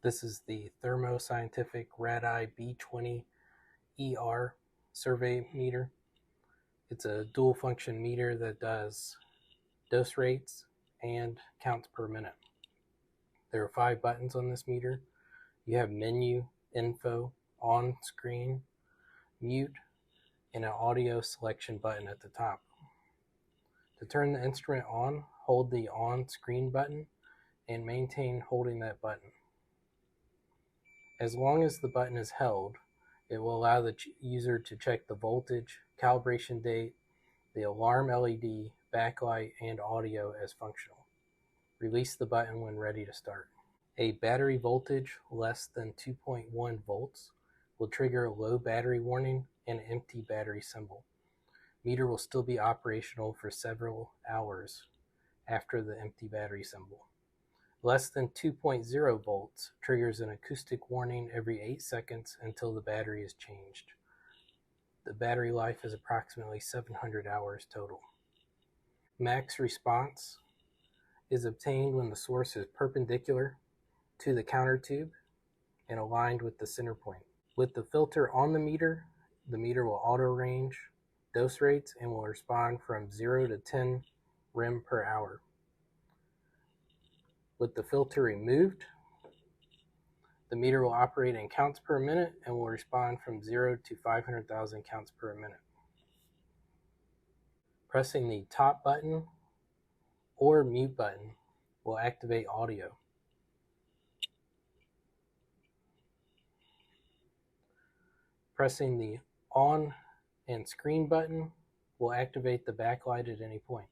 This is the Thermoscientific RadEye B20-ER survey meter. It's a dual function meter that does dose rates and counts per minute. There are 5 buttons on this meter. You have menu, info, on screen, mute, and an audio selection button at the top. To turn the instrument on, hold the on screen button and maintain holding that button. As long as the button is held, it will allow the user to check the voltage, calibration date, the alarm LED, backlight, and audio as functional. Release the button when ready to start. A battery voltage less than 2.1 volts will trigger a low battery warning and empty battery symbol. Meter will still be operational for several hours after the empty battery symbol. Less than 2.0 volts triggers an acoustic warning every 8 seconds until the battery is changed. The battery life is approximately 700 hours total. Max response is obtained when the source is perpendicular to the counter tube and aligned with the center point. With the filter on the meter will auto-range dose rates and will respond from 0 to 10 rem per hour. With the filter removed, the meter will operate in counts per minute and will respond from 0 to 500,000 counts per minute. Pressing the top button or mute button will activate audio. Pressing the on and screen button will activate the backlight at any point.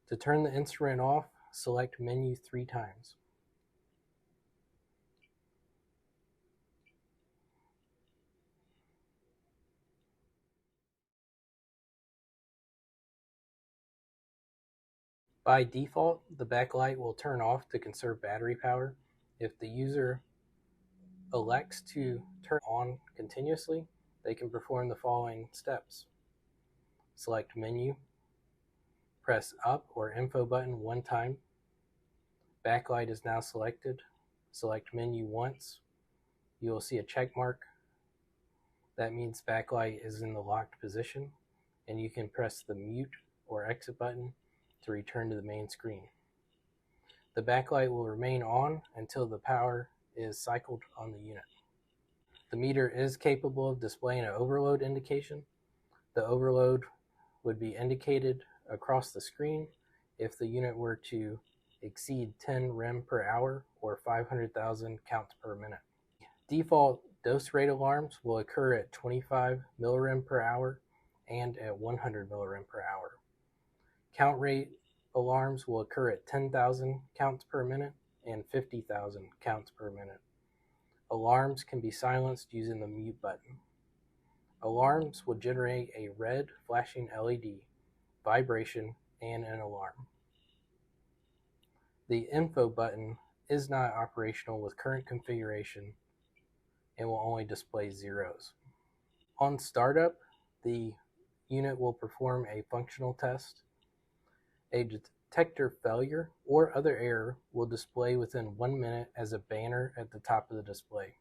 To turn the instrument off, select menu 3 times. By default, the backlight will turn off to conserve battery power. If the user elects to turn on continuously, they can perform the following steps. Select menu, press up or info button 1 time. Backlight is now selected. Select menu once. You will see a check mark. That means backlight is in the locked position, and you can press the mute or exit button to return to the main screen. The backlight will remain on until the power is cycled on the unit. The meter is capable of displaying an overload indication. The overload would be indicated across the screen if the unit were to exceed 10 rem per hour or 500,000 counts per minute. Default dose rate alarms will occur at 25 millirem per hour and at 100 millirem per hour. Count rate alarms will occur at 10,000 counts per minute and 50,000 counts per minute. Alarms can be silenced using the mute button. Alarms will generate a red flashing LED, vibration, and an alarm. The info button is not operational with current configuration and will only display zeros. On startup, the unit will perform a functional test. A detector failure or other error will display within 1 minute as a banner at the top of the display.